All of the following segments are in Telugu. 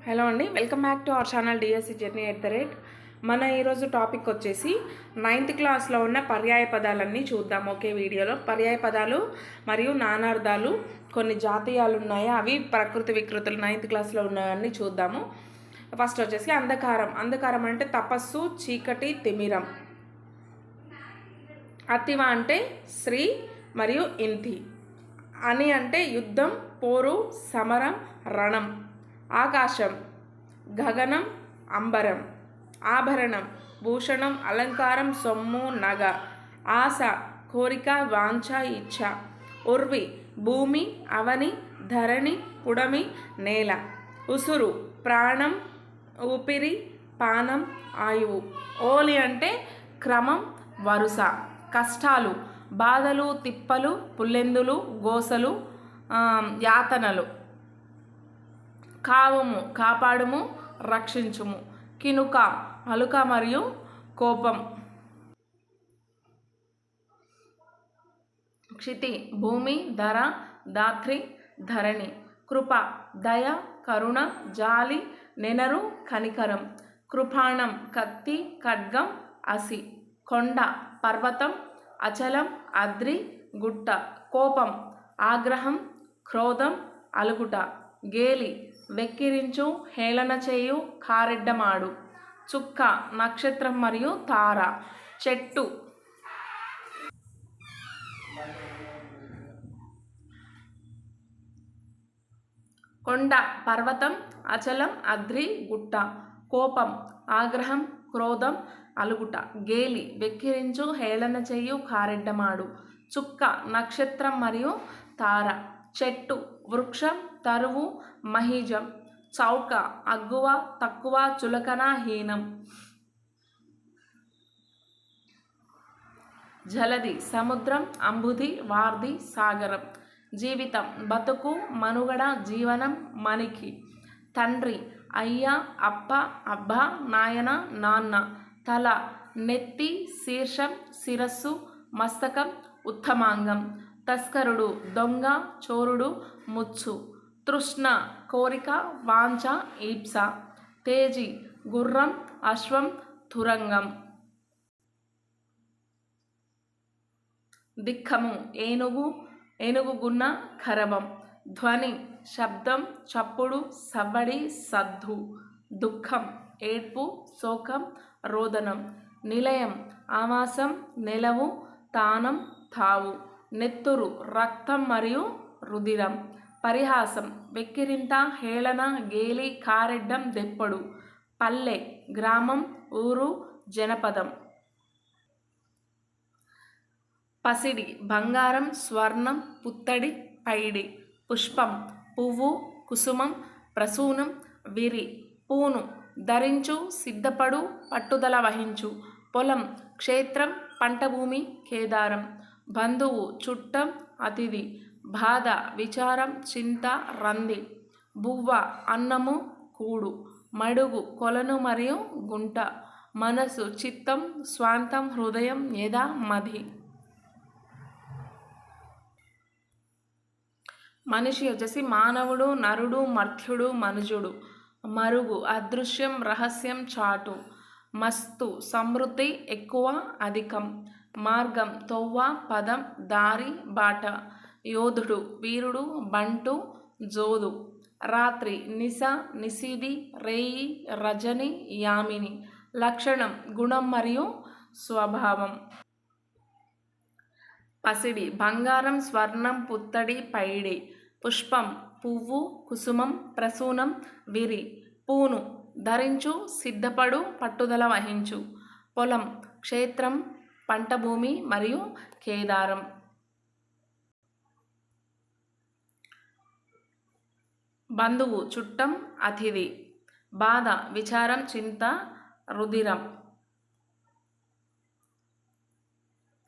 హలో అండి, welcome back to our channel DSC journey మన ఈరోజు టాపిక్ వచ్చేసి 9th క్లాస్లో ఉన్న పర్యాయ పదాలన్నీ చూద్దాం. ఒకే వీడియోలో పర్యాయ పదాలు మరియు నానార్థాలు కొన్ని జాతీయాలు ఉన్నాయి, అవి ప్రకృతి వికృతులు 9th క్లాస్లో ఉన్నాయన్నీ చూద్దాము. ఫస్ట్ వచ్చేసి అంధకారం. అంధకారం అంటే తపస్సు, చీకటి, తిమిరం. అతివ అంటే స్త్రీ మరియు ఇంటి. అని అంటే యుద్ధం, పోరు, సమరం, రణం. ఆకాశం, గగనం, అంబరం. ఆభరణం, భూషణం, అలంకారం, సొమ్ము, నగ. ఆశ, కోరిక, వాంఛ, ఇచ్ఛ. ఉర్వి, భూమి, అవని, ధరణి, పుడమి, నేల. ఉసురు, ప్రాణం, ఊపిరి, పానం, ఆయువు. ఓలి అంటే క్రమం, వరుస. కష్టాలు, బాధలు, తిప్పలు, పుల్లెందులు, గోసలు, యాతనలు. కావుము, కాపాడుము, రక్షించుము. కినుక, అలుక మరియు కోపం. క్షితి, భూమి, ధర, ధాత్రి, ధరణి. కృప, దయ, కరుణ, జాలి, నెనరు, కనికరం. కృపాణం, కత్తి, ఖడ్గం, అసి. కొండ, పర్వతం, అచలం, అద్రి, గుట్ట. కోపం, ఆగ్రహం, క్రోధం, అలుగుట. గేలి, వెక్కిరించు, హేళన చేయు, కారెడ్డమాడు. చుక్క, నక్షత్రం మరియు తార. చెట్టు, కొండ, పర్వతం, అచలం, అద్రి, గుట్ట. కోపం, ఆగ్రహం, క్రోధం, అలుగుట. గేలి, వెక్కిరించు, హేళన చేయు, కారెడ్డమాడు. చుక్క, నక్షత్రం మరియు తార. చెట్టు, వృక్షం, తరువు, మహీజం. చౌక, అగ్గువ, తక్కువ, చులకన, హీనం. జలది, సముద్రం, అంబుధి, వార్ధి, సాగరం. జీవితం, బతుకు, మనుగడ, జీవనం, మనికి. తండ్రి, అయ్య, అప్ప, అబ్బ, నాయన, నాన్న. తల, నెత్తి, శీర్షం, శిరస్సు, మస్తకం, ఉత్తమాంగం. తస్కరుడు, దొంగ, చోరుడు, ముచ్చు. తృష్ణ, కోరిక, వాంఛ, ఈప్స. తేజి, గుర్రం, అశ్వం, తురంగం. దిక్కము, ఏనుగు, ఏనుగుగున్న, కరవం. ధ్వని, శబ్దం, చప్పుడు, సవ్వడి, సద్దు. దుఃఖం, ఏడ్పు, శోకం, రోదనం. నిలయం, ఆవాసం, నెలవు, తానం, తావు. నెత్తురు, రక్తం మరియు రుధిరం. పరిహాసం, వెక్కిరింత, హేళన, గేలి, కారెడ్డం, దెప్పడు. పల్లె, గ్రామం, ఊరు, జనపదం. పసిడి, బంగారం, స్వర్ణం, పుత్తడి, పైడి. పుష్పం, పువ్వు, కుసుమం, ప్రసూనం, విరి. పూను, ధరించు, సిద్ధపడు, పట్టుదల వహించు. పొలం, క్షేత్రం, పంటభూమి, కేదారం. బంధువు, చుట్టం, అతిథి. బాధ, విచారం, చింత, రంది. బువ్వ, అన్నము, కూడు. మడుగు, కొలను మరియు గుంట. మనసు, చిత్తం, స్వాంతం, హృదయం, ఎద, మది. మనిషి వచ్చేసి మానవుడు, నరుడు, మర్త్యుడు, మనుజుడు. మరుగు, అదృశ్యం, రహస్యం, చాటు. మస్తు, సమృద్ధి, ఎక్కువ, అధికం. మార్గం, తొవ్వ, పదం, దారి, బాట. యోధుడు, వీరుడు, బంటు, జోదు. రాత్రి, నిశ, నిశీది, రేయి, రజని, యామిని. లక్షణం, గుణం మరియు స్వభావం. పసిడి, బంగారం, స్వర్ణం, పుత్తడి, పైడి. పుష్పం, పువ్వు, కుసుమం, ప్రసూనం, విరి. పూను, ధరించు, సిద్ధపడు, పట్టుదల వహించు. పొలం, క్షేత్రం, పంటభూమి మరియు కేదారం. బంధువు, చుట్టం, అతిథి. బాధ, విచారం, చింత, రుధిరం.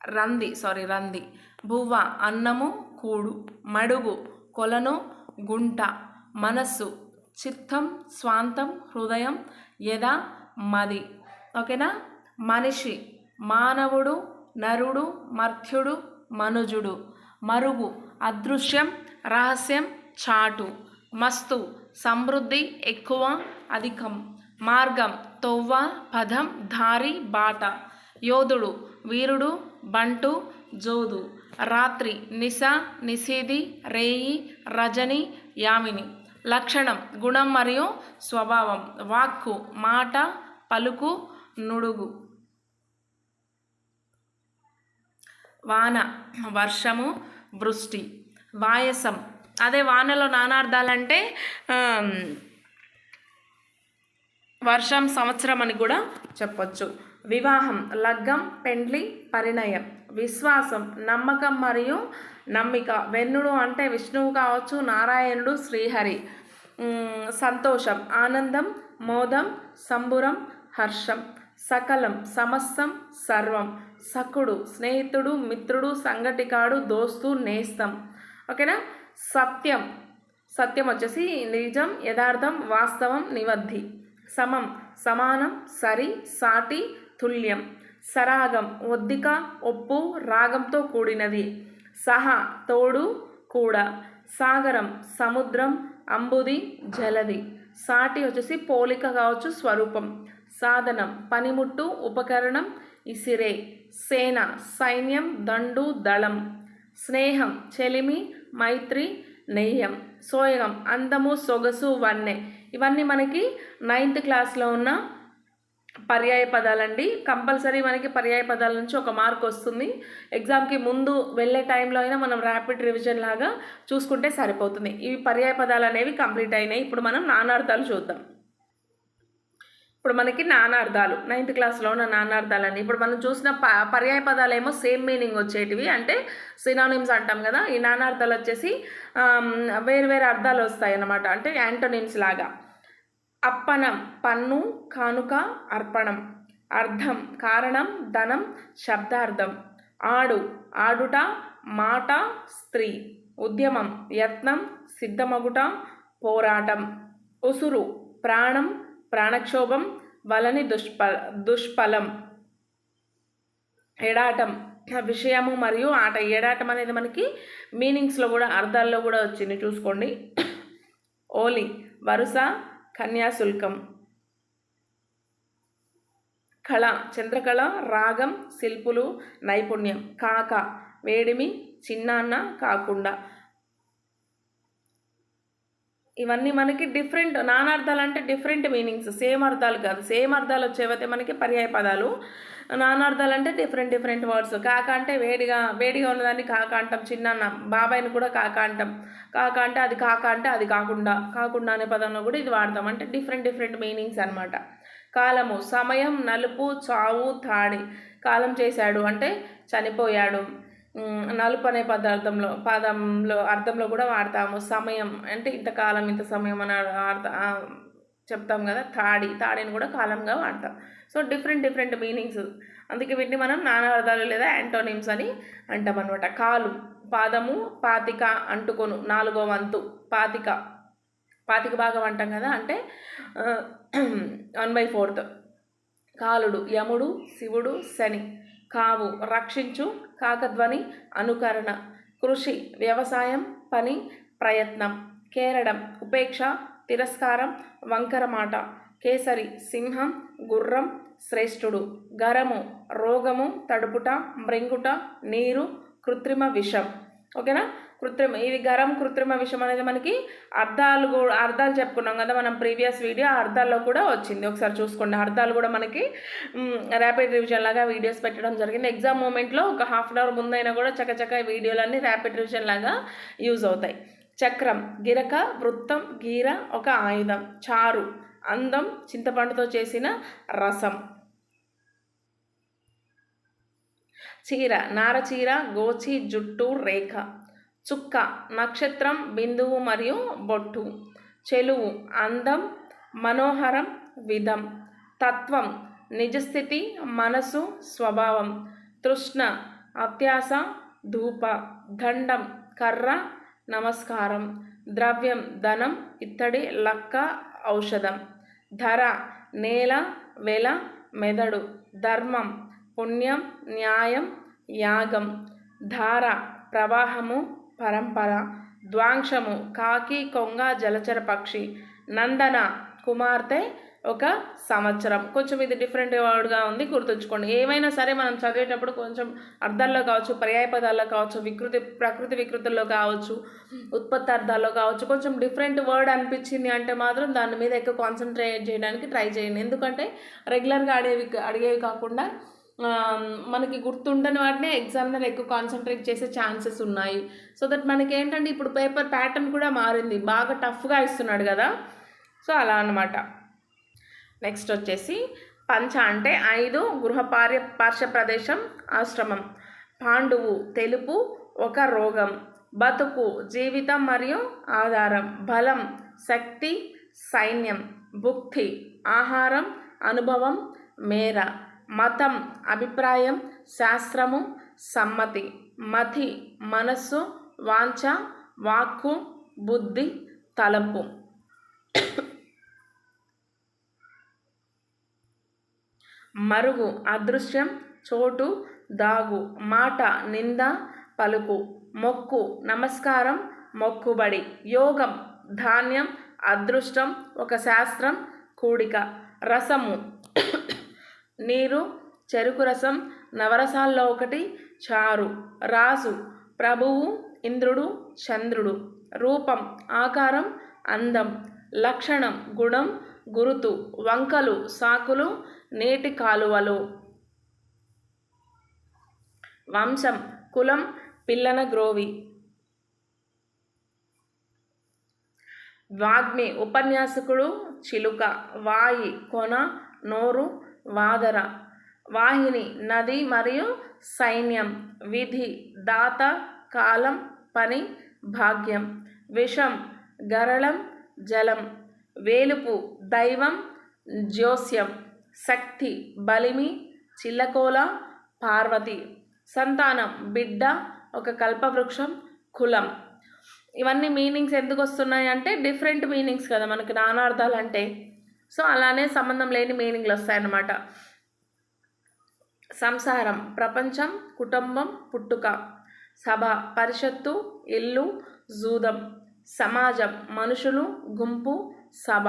రంది. బువ్వ, అన్నము, కూడు. మడుగు, కొలను, గుంట. మనస్సు, చిత్తం, స్వాంతం, హృదయం, ఎద, మది. ఓకేనా. మనిషి, మానవుడు, నరుడు, మర్త్యుడు, మనుజుడు. మరుగు, అదృశ్యం, రహస్యం, చాటు. మస్తు సమృద్ధి, ఎక్కువ, అధికం. మార్గం తొవ్వ, పదం, దారి, బాట. యోధుడు వీరుడు, బంటు, జోదు. రాత్రి నిశ, నిశీది, రేయి, రజని, యామిని. లక్షణం గుణం మరియు స్వభావం. వాక్కు మాట, పలుకు, నుడుగు. వాన వర్షము, వృష్టి. వాయసం అదే వానలో నానార్థాలంటే వర్షం, సంవత్సరం అని కూడా చెప్పొచ్చు. వివాహం లగ్గం, పెండ్లి, పరిణయం. విశ్వాసం నమ్మకం మరియు నమ్మిక. వెన్నుడు అంటే విష్ణువు కావచ్చు, నారాయణుడు, శ్రీహరి. సంతోషం ఆనందం, మోదం, సంబురం, హర్షం. సకలం సమస్తం, సర్వం. సఖుడు స్నేహితుడు, మిత్రుడు, సంగటికాడు, దోస్తు, నేస్తం. ఓకేనా. సత్యం సత్యం వచ్చేసి నిజం, యథార్థం, వాస్తవం, నివద్ధి. సమం సమానం, సరి, సాటి, తుల్యం. సరాగం ఒద్దిక, ఒప్పు, రాగంతో కూడినది. సహ తోడు, కూడా. సాగరం సముద్రం, అంబుది, జలది. సాటి వచ్చేసి పోలిక కావచ్చు, స్వరూపం. సాధనం పనిముట్టు, ఉపకరణం, ఇసిరే. సేన సైన్యం, దండు, దళం. స్నేహం చెలిమి, మైత్రి, నెయ్యం. సోయగం అందము, సొగసు, వన్నె. ఇవన్నీ మనకి 9th క్లాస్లో ఉన్న పర్యాయ పదాలండి. కంపల్సరీ మనకి పర్యాయ పదాల నుంచి 1 మార్క్ వస్తుంది. ఎగ్జామ్కి ముందు వెళ్ళే టైంలో అయినా మనం ర్యాపిడ్ రివిజన్ లాగా చూసుకుంటే సరిపోతుంది. ఇవి పర్యాయ పదాలు అనేవి కంప్లీట్ అయినాయి. ఇప్పుడు మనం నానార్థాలు చూద్దాం. ఇప్పుడు మనకి నానార్థాలు 9th క్లాస్లో ఉన్న నానార్థాలండి. ఇప్పుడు మనం చూసిన పర్యాయ పదాలు ఏమో సేమ్ మీనింగ్ వచ్చేటివి, అంటే సినానిమ్స్ అంటాం కదా. ఈ నానార్థాలు వచ్చేసి వేరు వేరు అర్థాలు వస్తాయి అన్నమాట, అంటే యాంటోనిమ్స్ లాగా. అప్పనం పన్ను, కానుక, అర్పణం. అర్థం కారణం, ధనం, శబ్దార్థం. ఆడు ఆడుట, మాట, స్త్రీ. ఉద్యమం యత్నం, సిద్ధమగుట, పోరాటం. ఉసురు ప్రాణం, ప్రాణక్షోభం, వలని దుష్ఫలం. ఎడాటం విషయము మరియు ఆట. ఎడాటం అనేది మనకి మీనింగ్స్లో కూడా అర్థాల్లో కూడా వచ్చింది, చూసుకోండి. ఓలి వరుస, కన్యాశుల్కం. కళ చంద్రకళ, రాగం, శిల్పులు, నైపుణ్యం. కాక వేడిమి, చిన్నాన్న, కాకుండా. ఇవన్నీ మనకి డిఫరెంట్ నానార్థాలు, అంటే డిఫరెంట్ మీనింగ్స్, సేమ్ అర్థాలు కాదు. సేమ్ అర్థాలు వచ్చేవైతే మనకి పర్యాయ పదాలు. నానార్థాలు అంటే డిఫరెంట్ వర్డ్స్. కాక అంటే వేడిగా ఉన్నదాన్ని కాక అంటాం. చిన్నాన్న బాబాయ్ని కూడా కాక అంటాం. కాక అంటే అది కాక అంటే అది కాకుండా అనే పదంలో కూడా ఇది వాడతాం. అంటే డిఫరెంట్ మీనింగ్స్ అనమాట. కాలము సమయం, నలుపు, చావు, తాడి. కాలం చేశాడు అంటే చనిపోయాడు. నలుపు అనే అర్థంలో కూడా వాడతాము. సమయం అంటే ఇంతకాలం, ఇంత సమయం అని చెప్తాం కదా. తాడిని కూడా కాలంగా వాడతాం. సో డిఫరెంట్ మీనింగ్స్, అందుకే వీటిని మనం నానార్థాలు లేదా యాంటోనిమ్స్ అని అంటాం అనమాట. కాలు పాదము, పాతిక, అంటుకొను, 4వ వంతు. పాతిక భాగం అంటాం కదా, అంటే 1/4. కాలుడు యముడు, శివుడు, శని. కావు రక్షించు, కాకధ్వని, అనుకరణ. కృషి వ్యవసాయం, పని, ప్రయత్నం. కేరడం ఉపేక్ష, తిరస్కారం, వంకర మాట. కేసరి సింహం, గుర్రం, శ్రేష్ఠుడు. గరము రోగము, తడుపుట, మృంగుట, నీరు, కృత్రిమ విషం. ఓకేనా. ఇది గరం, కృత్రిమ విషం అనేది మనకి అర్థాలు చెప్పుకున్నాం కదా మనం ప్రీవియస్ వీడియో. అర్థాల్లో కూడా వచ్చింది, ఒకసారి చూసుకోండి. అర్థాలు కూడా మనకి ర్యాపిడ్ రివిజన్ లాగా వీడియోస్ పెట్టడం జరిగింది. ఎగ్జామ్ మూమెంట్లో ఒక 1/2 అవర్ ముందైనా కూడా చక్కచక్క వీడియోలన్నీ ర్యాపిడ్ రివిజన్ లాగా యూజ్ అవుతాయి. చక్రం గిరక, వృత్తం, గీర, ఒక ఆయుధం. చారు అందం, చింతపండుతో చేసిన రసం. చీర నారచీర, గోచి, జుట్టు, రేఖ. చుక్క నక్షత్రం, బిందువు మరియు బొట్టు. చెలువు అందం, మనోహరం, విధం. తత్వం నిజస్థితి, మనసు, స్వభావం. తృష్ణ అత్యాస, ధూప. దండం కర్ర, నమస్కారం. ద్రవ్యం ధనం, ఇత్తడి, లక్క, ఔషధం. ధర నేల, వెల, మెదడు. ధర్మం పుణ్యం, న్యాయం, యాగం. ధార ప్రవాహము, పరంపర. ద్వాంశము కాకి కొంగ జలచర పక్షి. నందన కుమార్తె, ఒక సంవత్సరం. కొంచెం ఇది డిఫరెంట్ వర్డ్గా ఉంది, గుర్తుంచుకోండి. ఏమైనా సరే మనం చదివేటప్పుడు కొంచెం అర్థాల్లో కావచ్చు, పర్యాయ పదాల్లో కావచ్చు, ప్రకృతి వికృతుల్లో కావచ్చు, ఉత్పత్తి అర్థాల్లో కావచ్చు, కొంచెం డిఫరెంట్ వర్డ్ అనిపించింది అంటే మాత్రం దాని మీద ఎక్కువ కాన్సన్ట్రేట్ చేయడానికి ట్రై చేయండి. ఎందుకంటే రెగ్యులర్గా అడిగేవి కాకుండా మనకి గుర్తుండని వాటిని ఎగ్జామినర్ ఎక్కువ కాన్సన్ట్రేట్ చేసే ఛాన్సెస్ ఉన్నాయి. సో దట్ మనకి ఏంటంటే ఇప్పుడు పేపర్ ప్యాటర్న్ కూడా మారింది, బాగా టఫ్గా ఇస్తున్నాడు కదా, సో అలా అన్నమాట. నెక్స్ట్ వచ్చేసి పంచ అంటే 5, గృహ పార్శ్వ ప్రదేశం ఆశ్రమం. పాండువు తెలుపు, ఒక రోగం. బతుకు జీవితం మరియు ఆధారం. బలం శక్తి, సైన్యం. భుక్తి ఆహారం, అనుభవం, మేర. మతం అభిప్రాయం, శాస్త్రము, సమ్మతి. మతి మనస్సు, వాంఛ, వాక్కు, బుద్ధి, తలపు. మరుగు అదృశ్యం, చోటు, దాగు. మాట నింద, పలుకు. మొక్కు నమస్కారం, మొక్కుబడి. యోగం ధాన్యం, అదృష్టం, ఒక శాస్త్రం, కూడిక. రసము నీరు, చెరుకు రసం, నవరసాల్లో ఒకటి, చారు. రాజు ప్రభువు, ఇంద్రుడు, చంద్రుడు. రూపం ఆకారం, అందం. లక్షణం గుణం, గురుతు. వంకలు సాకులు, నీటి కాలువలు. వంశం కులం, పిల్లన గ్రోవి. వాగ్మి ఉపన్యాసకుడు, చిలుక. వాయి కొన, నోరు, వాదర. వాహిని నది మరియు సైన్యం. విధి దాత, కాలం, పని, భాగ్యం. విషం గరళం, జలం. వేలుపు దైవం, జ్యోస్యం. శక్తి బలిమి, చిల్లకోల, పార్వతి. సంతానం బిడ్డ, ఒక కల్పవృక్షం, కులం. ఇవన్నీ మీనింగ్స్ ఎందుకు వస్తున్నాయి అంటే డిఫరెంట్ మీనింగ్స్ కదా మనకి నానార్థాలు అంటే, సో అలానే సంబంధం లేని మీనింగ్లు వస్తాయన్నమాట. సంసారం ప్రపంచం, కుటుంబం, పుట్టుక. సభ పరిషత్తు, ఇల్లు, జూదం. సమాజం మనుషులు, గుంపు, సభ.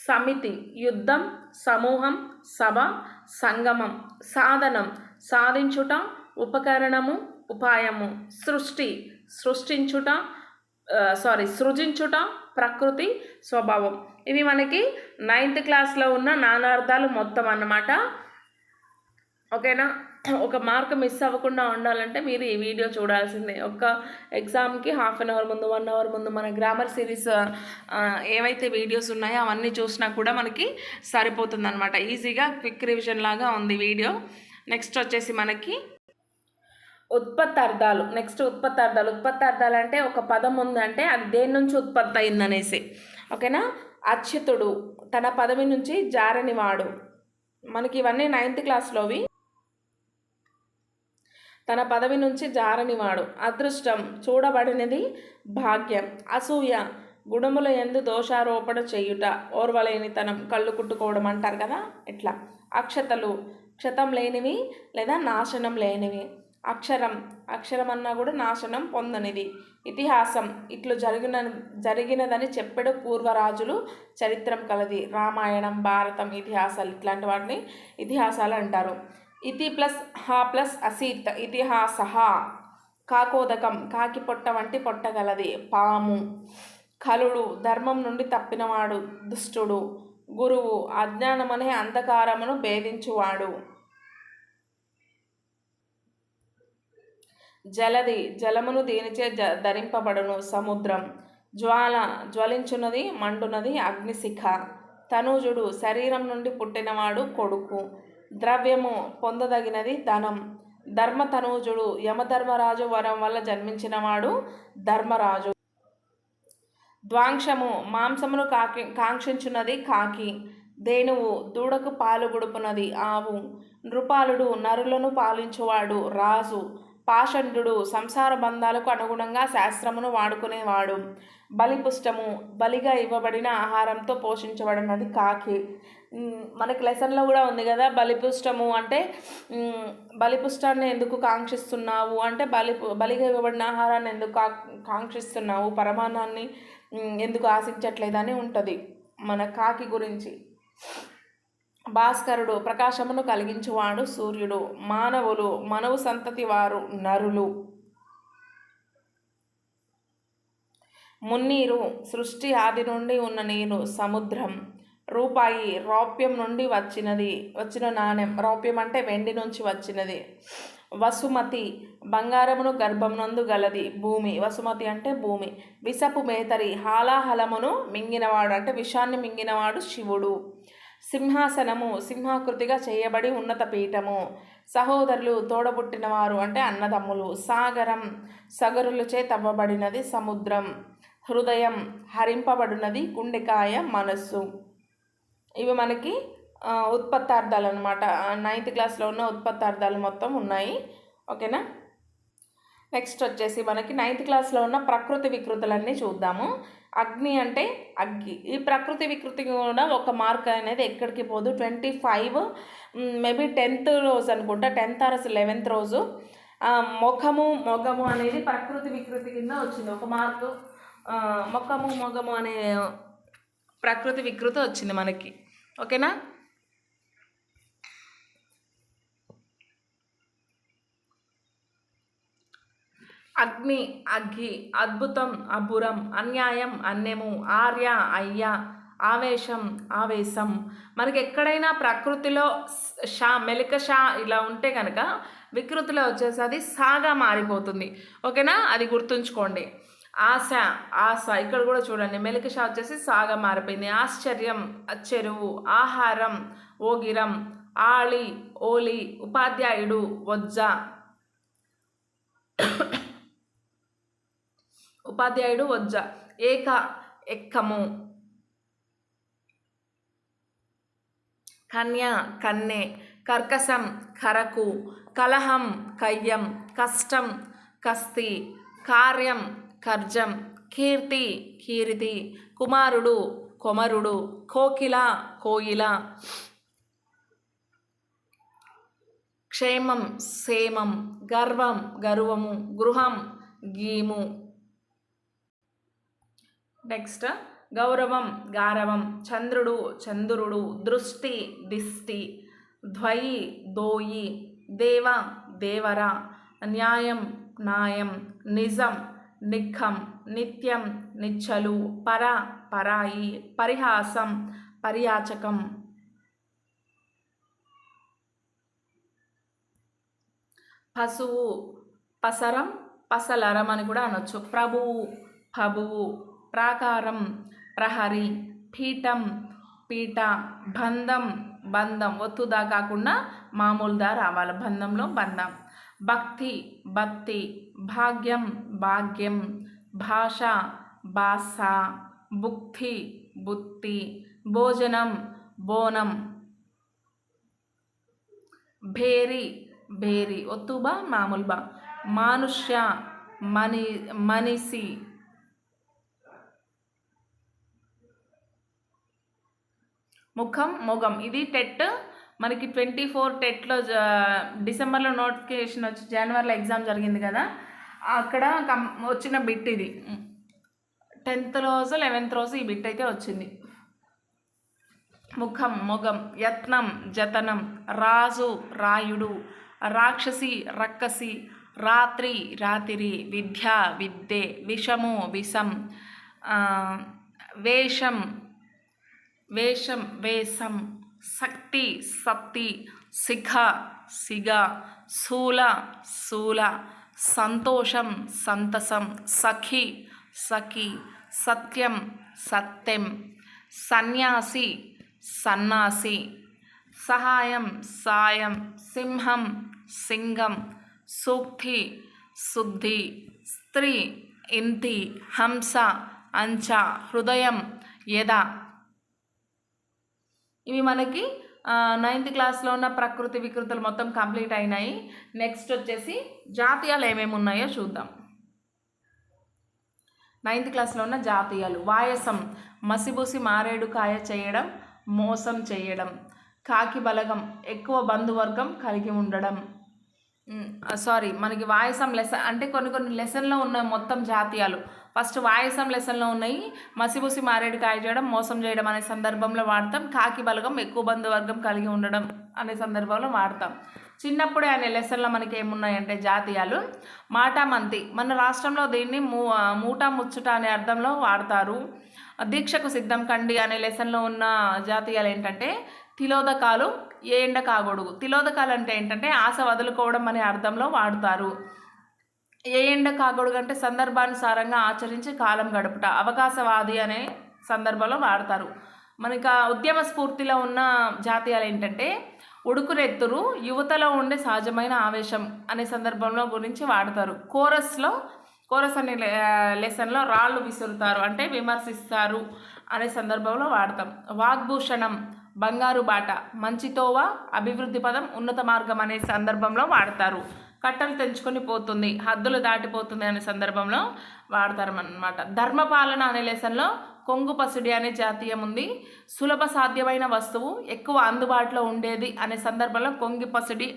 సమితి యుద్ధం, సమూహం, సభ, సంగమం. సాధనం సాధించుట, ఉపకరణము, ఉపాయము. సృష్టి సృజించుట, ప్రకృతి, స్వభావం. ఇవి మనకి 9th క్లాస్లో ఉన్న నానార్థాలు మొత్తం అన్నమాట. ఓకేనా? ఒక మార్క్ మిస్ అవ్వకుండా ఉండాలంటే మీరు ఈ వీడియో చూడాల్సిందే. ఒక ఎగ్జామ్కి 1/2 అవర్ ముందు, 1 అవర్ ముందు మన గ్రామర్ సిరీస్ ఏవైతే వీడియోస్ ఉన్నాయో అవన్నీ చూసినా కూడా మనకి సరిపోతుంది అనమాట. ఈజీగా క్విక్ రివిజన్ లాగా ఉంది వీడియో. నెక్స్ట్ వచ్చేసి మనకి ఉత్పత్తి అర్థాలు. ఉత్పత్తి అర్థాలు అంటే ఒక పదం ఉందంటే అది దేని నుంచి ఉత్పత్తి అయిందనేసి. ఓకేనా? అచ్యుతుడు తన పదవి నుంచి జారనివాడు. మనకి ఇవన్నీ 9th క్లాస్లోవి. తన పదవి నుంచి జారనివాడు. అదృష్టం చూడబడినది, భాగ్యం. అసూయ గుణముల యందు దోషారోపణ చేయుట, ఓర్వలేనితనం, కళ్ళు కుట్టుకోవడం అంటారు కదా, ఇట్లా. అక్షతలు క్షతం లేనివి లేదా నాశనం లేనివి. అక్షరం అన్నా కూడా నాశనం పొందనిది. ఇతిహాసం ఇట్లు జరిగినదని చెప్పడు పూర్వరాజులు, చరిత్రం కలది. రామాయణం, భారతం, ఇతిహాసాలు ఇట్లాంటి వాటిని ఇతిహాసాలు అంటారు. ఇతి ప్లస్ హా ప్లస్ అసీత్, ఇతిహాస. కాకోదకం కాకి పొట్ట వంటి పొట్టగలది, పాము. కలుడు ధర్మం నుండి తప్పినవాడు, దుష్టుడు. గురువు అజ్ఞానమనే అంధకారమును భేదించువాడు. జలది జలమును దీనిచే ధరింపబడును, సముద్రం. జ్వాల జ్వలించున్నది, మండునది, అగ్నిశిఖ. తనూజుడు శరీరం నుండి పుట్టినవాడు, కొడుకు. ద్రవ్యము పొందదగినది, ధనం. ధర్మతనూజుడు యమధర్మరాజు వరం వల్ల జన్మించినవాడు, ధర్మరాజు. ద్వాంశము మాంసమును కాంక్షించున్నది, కాకి. ధేనువు దూడకు పాలు గుడుపునది, ఆవు. నృపాలుడు నరులను పాలించువాడు, రాజు. పాషండు సంసార బంధాలకు అనుగుణంగా శాస్త్రమును వాడుకునేవాడు. బలిపుష్టము బలిగా ఇవ్వబడిన ఆహారంతో పోషించబడినది కాకి. మనకి లెసన్లో కూడా ఉంది కదా, బలిపుష్టము అంటే బలిపుష్టాన్ని ఎందుకు కాంక్షిస్తున్నావు అంటే బలిగా ఇవ్వబడిన ఆహారాన్ని ఎందుకు కాంక్షిస్తున్నావు, పరమాన్నాన్ని ఎందుకు ఆశించట్లేదని ఉంటుంది మన కాకి గురించి. భాస్కరుడు ప్రకాశమును కలిగించువాడు సూర్యుడు. మానవులు మనవు సంతతి వారు నరులు. మున్నీరు సృష్టి ఆది నుండి ఉన్న నీరు సముద్రం. రూపాయి రౌప్యం నుండి వచ్చిన నాణ్యం. రౌప్యం అంటే వెండి నుంచి వచ్చినది. వసుమతి బంగారమును గర్భమునందు గలది భూమి. వసుమతి అంటే భూమి. విషపు మేతరి హాలాహలమును మింగినవాడు అంటే విషాన్ని మింగినవాడు శివుడు. సింహాసనము సింహాకృతిగా చేయబడి ఉన్నత పీఠము. సహోదరులు తోడబుట్టినవారు అంటే అన్నదమ్ములు. సాగరం సగరులచే తవ్వబడినది సముద్రం. హృదయం హరింపబడినది గుండెకాయ మనస్సు. ఇవి మనకి ఉత్పత్తార్థాలు అనమాట. 9th క్లాస్లో ఉన్న ఉత్పత్తార్థాలు మొత్తం ఉన్నాయి. ఓకేనా. నెక్స్ట్ వచ్చేసి మనకి 9th క్లాస్లో ఉన్న ప్రకృతి వికృతులన్నీ చూద్దాము. అగ్ని అంటే అగ్గి. ఈ ప్రకృతి వికృతి కూడా ఒక మార్క్ అనేది ఎక్కడికి పోదు. 25 మేబీ 10th రోజు అనుకుంటా, 10th or 11th రోజు మొగము అనేది ప్రకృతి వికృతి కింద వచ్చింది ఒక మార్కు. మొగము అనే ప్రకృతి వికృతి వచ్చింది మనకి. ఓకేనా. అగ్ని అగ్గి. అద్భుతం అబ్బురం. అన్యాయం అన్యము. ఆర్య అయ్య. ఆవేశం ఆవేశం. మనకి ఎక్కడైనా ప్రకృతిలో మెలిక ఇలా ఉంటే కనుక వికృతిలో వచ్చేసి అది సాగా మారిపోతుంది. ఓకేనా, అది గుర్తుంచుకోండి. ఆశ ఇక్కడ కూడా చూడండి, మెలిక వచ్చేసి సాగా మారిపోయింది. ఆశ్చర్యం చెరువు. ఆహారం ఓగిరం. ఆళి ఓలి. ఉపాధ్యాయుడు వజ్జ. ఉపాధ్యాయుడు వజ్జ. ఎక్కము. కన్య కన్నె. కర్కశం కరకు. కలహం కయ్యం. కష్టం కస్తి. కార్యం కర్జం. కీర్తి కీరితి. కుమారుడు కొమరుడు. కోకిల కోయిల. క్షేమం సేమం. గర్వం గర్వము. గృహం గీము. నెక్స్ట్ గౌరవం గారవం. చంద్రుడు చంద్రుడు. దృష్టి దిష్టి. ద్వయి దోయి. దేవ దేవర. న్యాయం న్యాయం. నిజం నిఖం. నిత్యం నిచ్చలు. పరాయి. పరిహాసం పరియాచకం. పశువు పసరం పసలరం అని కూడా అనొచ్చు. ప్రభువు పబువు. ప్రాకారం ప్రహరి. పీఠం పీట. బంధం బంధం. ఒత్తుదా కాకుండా మామూలుదా రావాలి బంధంలో బంధం. భక్తి భక్తి. భాగ్యం భాగ్యం. భాష భాష. భుక్తి బుత్తి. భోజనం బోనం. భేరి భేరి. ఒత్తుబా మామూలుబా. మానుష్య మనిషి. ముఖం మొగం. ఇది టెట్ మనకి 24 టెట్లో డిసెంబర్లో నోటిఫికేషన్ వచ్చి జనవరిలో ఎగ్జామ్ జరిగింది కదా, అక్కడ వచ్చిన బిట్ ఇది. 10th రోజు 11th రోజు ఈ బిట్ అయితే వచ్చింది. ముఖం మొగం. యత్నం జతనం. రాజు రాయుడు. రాక్షసి రక్కసి. రాత్రి రాతిరి. విద్య విద్యే. విషము విషం. వేషం వేషం వేషం. శక్తి సక్తి. శిఖ సిగ. శూల శూల. సంతోషం సంతసం. సఖి సఖి. సత్యం సత్యం. సన్యాసి సన్నాసి. సహాయం సాయం. సింహం సింగం. సూక్తి శుద్ధి. స్త్రీ ఇంతి. హంస అంచ. హృదయం యద. ఇవి మనకి నైన్త్ క్లాస్లో ఉన్న ప్రకృతి వికృతులు మొత్తం కంప్లీట్ అయినాయి. నెక్స్ట్ వచ్చేసి జాతీయాలు ఏమేమి ఉన్నాయో చూద్దాం. నైన్త్ క్లాస్లో ఉన్న జాతీయాలు: వాయసం, మసిబూసి మారేడు కాయ చేయడం, మోసం చేయడం. కాకి బలగం, ఎక్కువ బంధువర్గం కలిగి ఉండడం. మనకి వాయసం లెసన్ అంటే కొన్ని లెసన్లో ఉన్న మొత్తం జాతీయాలు. ఫస్ట్ వాయసం లెసన్లో ఉన్నాయి. మసిబూసి మారేడు కాయ చేయడం, మోసం చేయడం అనే సందర్భంలో వాడతాం. కాకి బలగం, ఎక్కువ బంధువర్గం కలిగి ఉండడం అనే సందర్భంలో వాడతాం. చిన్నప్పుడే అనే లెసన్లో మనకి ఏమున్నాయంటే జాతీయాలు: మాటామంతి, మన రాష్ట్రంలో దీన్ని మూటా ముచ్చుట అనే అర్థంలో వాడతారు. దీక్షకు సిద్ధం కండి అనే లెసన్లో ఉన్న జాతీయాలు ఏంటంటే తిలోదకాలు, ఏ ఎండ కాగొడుగు. తిలోదకాలు అంటే ఏంటంటే ఆశ వదులుకోవడం అనే అర్థంలో వాడతారు. ఏ ఎండ కాగొడుగు అంటే సందర్భానుసారంగా ఆచరించి కాలం గడుపుట, అవకాశవాది అనే సందర్భంలో వాడతారు. మనకి ఉద్యమ స్ఫూర్తిలో ఉన్న జాతీయాలు ఏంటంటే ఉడుకునెత్తురు, యువతలో ఉండే సహజమైన ఆవేశం అనే సందర్భంలో గురించి వాడతారు. కోరస్ అనే లెసన్లో రాళ్ళు విసురుతారు అంటే విమర్శిస్తారు అనే సందర్భంలో వాడతాం. వాగ్భూషణం, బంగారు బాట, మంచితోవ, అభివృద్ధి పదం, ఉన్నత మార్గం అనే సందర్భంలో వాడతారు. కట్టలు తెంచుకొని పోతుంది, హద్దులు దాటిపోతుంది అనే సందర్భంలో వాడతారు అన్నమాట. ధర్మపాలన అనే లెసన్లో కొంగు పసిడి అనే జాతీయం ఉంది. సులభ సాధ్యమైన వస్తువు, ఎక్కువ అందుబాటులో ఉండేది అనే సందర్భంలో కొంగి పసిడి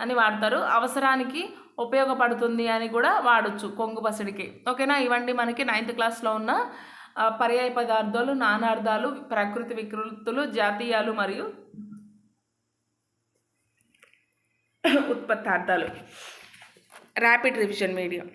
అని వాడతారు. అవసరానికి ఉపయోగపడుతుంది అని కూడా వాడచ్చు కొంగు పసిడికి. ఓకేనా? ఇవన్నీ మనకి నైన్త్ క్లాస్లో ఉన్న పర్యాయ పదార్థాలు, నానార్థాలు, ప్రకృతి వికృతులు, జాతీయాలు మరియు ఉత్పత్తార్థాలు. Rapid revision medium.